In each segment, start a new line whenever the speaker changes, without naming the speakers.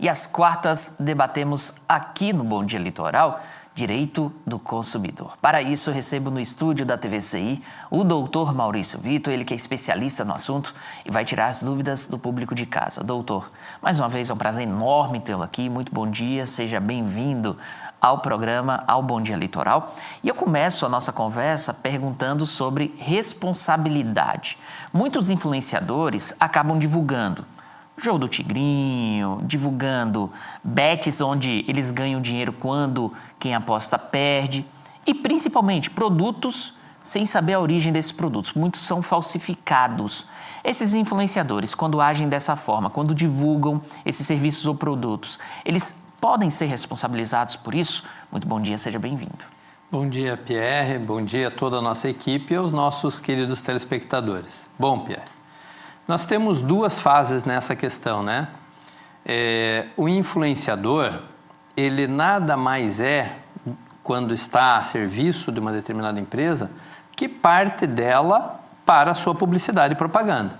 E às quartas debatemos aqui no Bom Dia Litoral direito do consumidor. Para isso, recebo no estúdio da TVCI o doutor Maurício Vitor, ele que é especialista no assunto e vai tirar as dúvidas do público de casa. Doutor, mais uma vez é um prazer enorme tê-lo aqui. Muito bom dia, seja bem-vindo ao programa, ao Bom Dia Litoral. E eu começo a nossa conversa perguntando sobre responsabilidade. Muitos influenciadores acabam divulgando jogo do Tigrinho, divulgando bets onde eles ganham dinheiro quando quem aposta perde e principalmente produtos sem saber a origem desses produtos. Muitos são falsificados. Esses influenciadores, quando agem dessa forma, quando divulgam esses serviços ou produtos, eles podem ser responsabilizados por isso? Muito bom dia, seja bem-vindo.
Bom dia, Pierre. Bom dia a toda a nossa equipe e aos nossos queridos telespectadores. Bom, Pierre, nós temos duas fases nessa questão, né? O influenciador, ele nada mais é, quando está a serviço de uma determinada empresa, que parte dela para a sua publicidade e propaganda.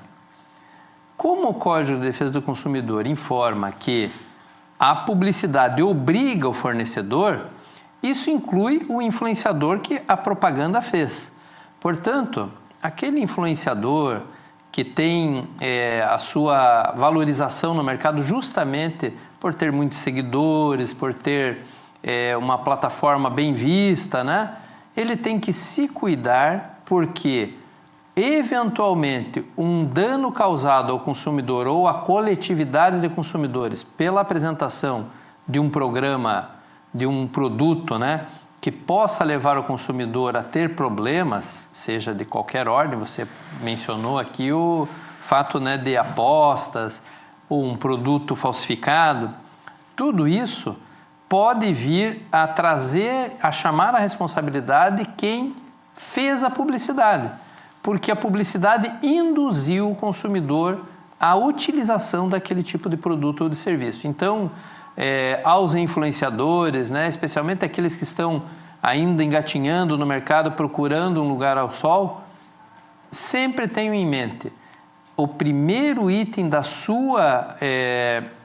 Como o Código de Defesa do Consumidor informa que a publicidade obriga o fornecedor, isso inclui o influenciador que a propaganda fez. Portanto, aquele influenciador que tem a sua valorização no mercado justamente por ter muitos seguidores, por ter uma plataforma bem vista, né? Ele tem que se cuidar porque, eventualmente, um dano causado ao consumidor ou à coletividade de consumidores pela apresentação de um programa, de um produto, né, que possa levar o consumidor a ter problemas, seja de qualquer ordem, você mencionou aqui o fato, né, de apostas ou um produto falsificado, tudo isso pode vir a trazer, a chamar a responsabilidade quem fez a publicidade, porque a publicidade induziu o consumidor à utilização daquele tipo de produto ou de serviço. Então, aos influenciadores, né, especialmente aqueles que estão ainda engatinhando no mercado, procurando um lugar ao sol, sempre tenham em mente, o primeiro item da sua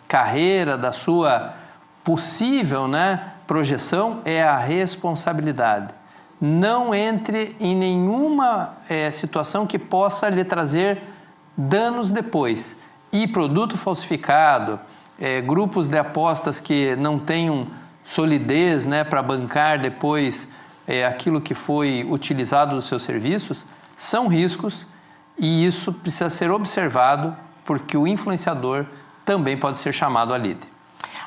carreira, da sua possível, né, projeção é a responsabilidade. Não entre em nenhuma situação que possa lhe trazer danos depois. E produto falsificado, grupos de apostas que não tenham solidez, né, para bancar depois aquilo que foi utilizado dos seus serviços, são riscos e isso precisa ser observado porque o influenciador também pode ser chamado a lide.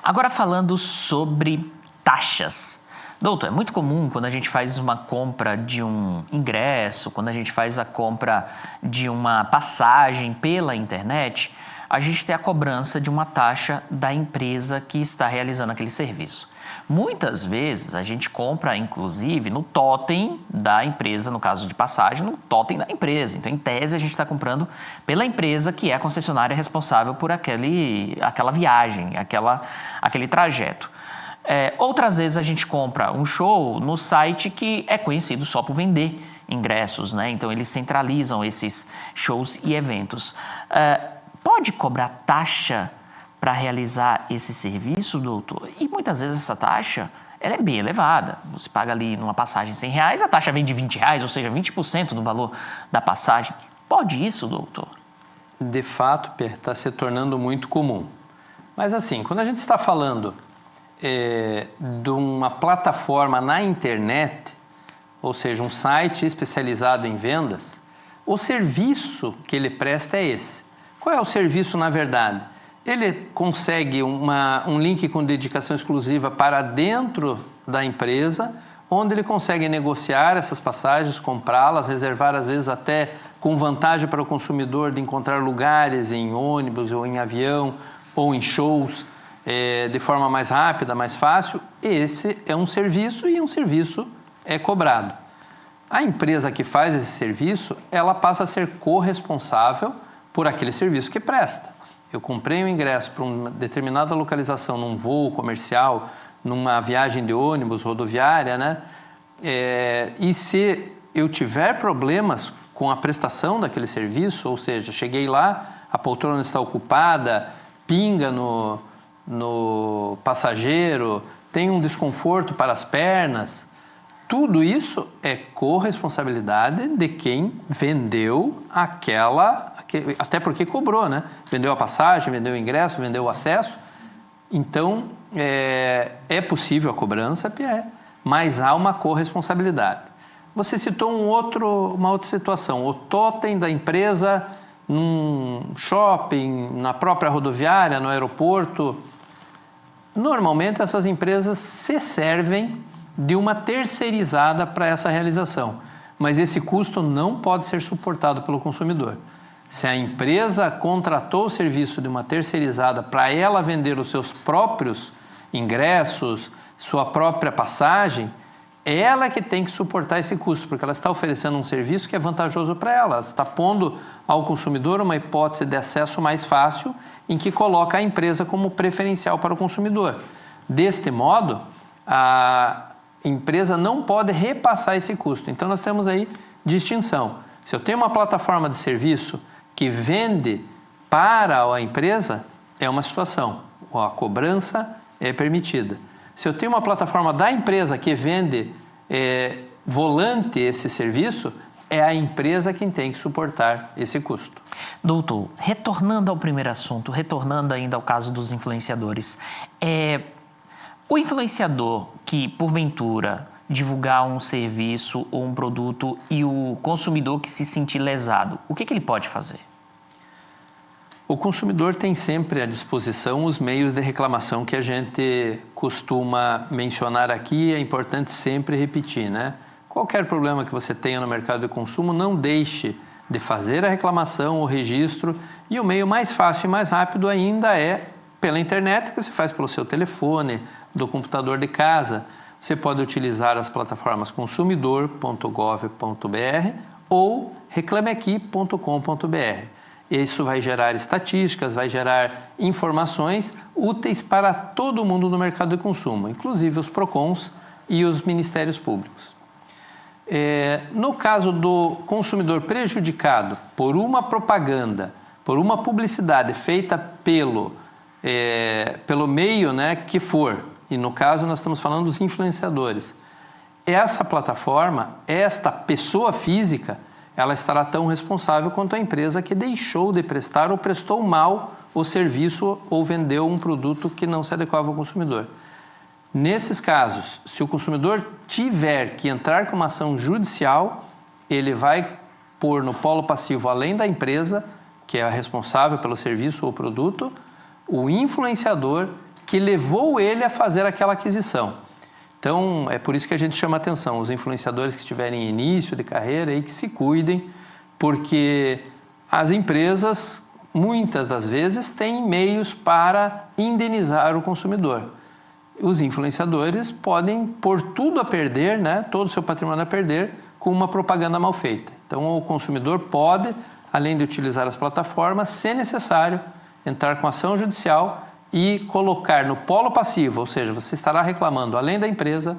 Agora falando sobre taxas. Doutor, é muito comum quando a gente faz uma compra de um ingresso, quando a gente faz a compra de uma passagem pela internet, a gente tem a cobrança de uma taxa da empresa que está realizando aquele serviço. Muitas vezes a gente compra, inclusive, no totem da empresa, no caso de passagem, no totem da empresa. Então, em tese, a gente está comprando pela empresa que é a concessionária responsável por aquela viagem, aquele trajeto. Outras vezes a gente compra um show no site que é conhecido só por vender ingressos, né? Então, eles centralizam esses shows e eventos. Pode cobrar taxa para realizar esse serviço, doutor? E muitas vezes essa taxa ela é bem elevada. Você paga ali numa passagem R$100, a taxa vem de R$20, ou seja, 20% do valor da passagem. Pode isso, doutor?
De fato, está se tornando muito comum. Mas assim, quando a gente está falando de uma plataforma na internet, ou seja, um site especializado em vendas, o serviço que ele presta é esse. Qual é o serviço na verdade? Ele consegue um link com dedicação exclusiva para dentro da empresa, onde ele consegue negociar essas passagens, comprá-las, reservar às vezes até com vantagem para o consumidor de encontrar lugares em ônibus ou em avião ou em shows de forma mais rápida, mais fácil. Esse é um serviço e um serviço é cobrado. A empresa que faz esse serviço, ela passa a ser corresponsável por aquele serviço que presta. Eu comprei um ingresso para uma determinada localização, num voo comercial, numa viagem de ônibus, rodoviária, né? E se eu tiver problemas com a prestação daquele serviço, ou seja, cheguei lá, a poltrona está ocupada, pinga no passageiro, tem um desconforto para as pernas. Tudo isso é corresponsabilidade de quem vendeu até porque cobrou, né? Vendeu a passagem, vendeu o ingresso, vendeu o acesso. Então, é possível a cobrança, Pierre, mas há uma corresponsabilidade. Você citou uma outra situação, o totem da empresa num shopping, na própria rodoviária, no aeroporto. Normalmente, essas empresas se servem de uma terceirizada para essa realização, mas esse custo não pode ser suportado pelo consumidor. Se a empresa contratou o serviço de uma terceirizada para ela vender os seus próprios ingressos, sua própria passagem, ela que tem que suportar esse custo, porque ela está oferecendo um serviço que é vantajoso para ela. Ela está pondo ao consumidor uma hipótese de acesso mais fácil, em que coloca a empresa como preferencial para o consumidor. Deste modo, a empresa não pode repassar esse custo. Então, nós temos aí distinção. Se eu tenho uma plataforma de serviço que vende para a empresa, é uma situação. A cobrança é permitida. Se eu tenho uma plataforma da empresa que vende volante esse serviço, é a empresa quem tem que suportar esse custo.
Doutor, retornando ao primeiro assunto, retornando ainda ao caso dos influenciadores, o influenciador que, porventura, divulgar um serviço ou um produto e o consumidor que se sentir lesado, o que ele pode fazer?
O consumidor tem sempre à disposição os meios de reclamação que a gente costuma mencionar aqui, é importante sempre repetir, né? Qualquer problema que você tenha no mercado de consumo, não deixe de fazer a reclamação, o registro, e o meio mais fácil e mais rápido ainda é pela internet, que você faz pelo seu telefone, do computador de casa. Você pode utilizar as plataformas consumidor.gov.br ou reclameaqui.com.br. Isso vai gerar estatísticas, vai gerar informações úteis para todo mundo no mercado de consumo, inclusive os PROCONs e os ministérios públicos. No caso do consumidor prejudicado por uma propaganda, por uma publicidade feita pelo meio, né, que for, e no caso nós estamos falando dos influenciadores, essa plataforma, esta pessoa física, ela estará tão responsável quanto a empresa que deixou de prestar ou prestou mal o serviço ou vendeu um produto que não se adequava ao consumidor. Nesses casos, se o consumidor tiver que entrar com uma ação judicial, ele vai pôr no polo passivo, além da empresa, que é a responsável pelo serviço ou produto, o influenciador que levou ele a fazer aquela aquisição. Então, é por isso que a gente chama atenção, os influenciadores que estiverem em início de carreira e que se cuidem, porque as empresas, muitas das vezes, têm meios para indenizar o consumidor. Os influenciadores podem pôr tudo a perder, né, todo o seu patrimônio a perder, com uma propaganda mal feita. Então, o consumidor pode, além de utilizar as plataformas, se necessário, entrar com ação judicial e colocar no polo passivo, ou seja, você estará reclamando, além da empresa,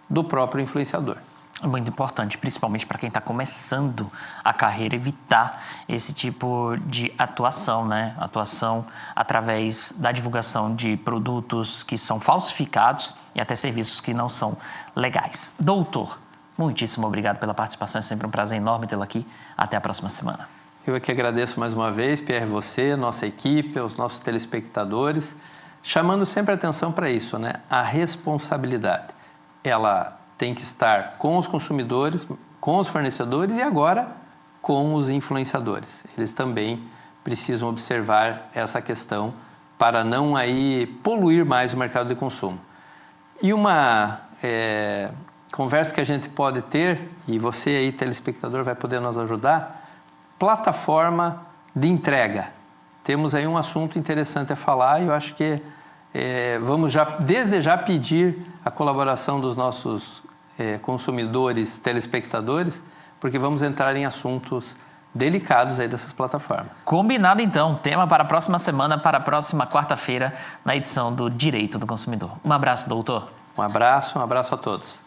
do próprio influenciador.
É muito importante, principalmente para quem está começando a carreira, evitar esse tipo de atuação, né? Atuação através da divulgação de produtos que são falsificados e até serviços que não são legais. Doutor, muitíssimo obrigado pela participação, é sempre um prazer enorme tê-lo aqui. Até a próxima semana.
Eu é que agradeço mais uma vez, Pierre, você, nossa equipe, os nossos telespectadores, chamando sempre a atenção para isso, né? A responsabilidade. Ela tem que estar com os consumidores, com os fornecedores e agora com os influenciadores. Eles também precisam observar essa questão para não aí poluir mais o mercado de consumo. E uma conversa que a gente pode ter, e você aí, telespectador, vai poder nos ajudar, plataforma de entrega. Temos aí um assunto interessante a falar e eu acho que vamos desde já pedir a colaboração dos nossos consumidores, telespectadores, porque vamos entrar em assuntos delicados aí dessas plataformas.
Combinado então, tema para a próxima semana, para a próxima quarta-feira, na edição do Direito do Consumidor. Um abraço, doutor.
Um abraço a todos.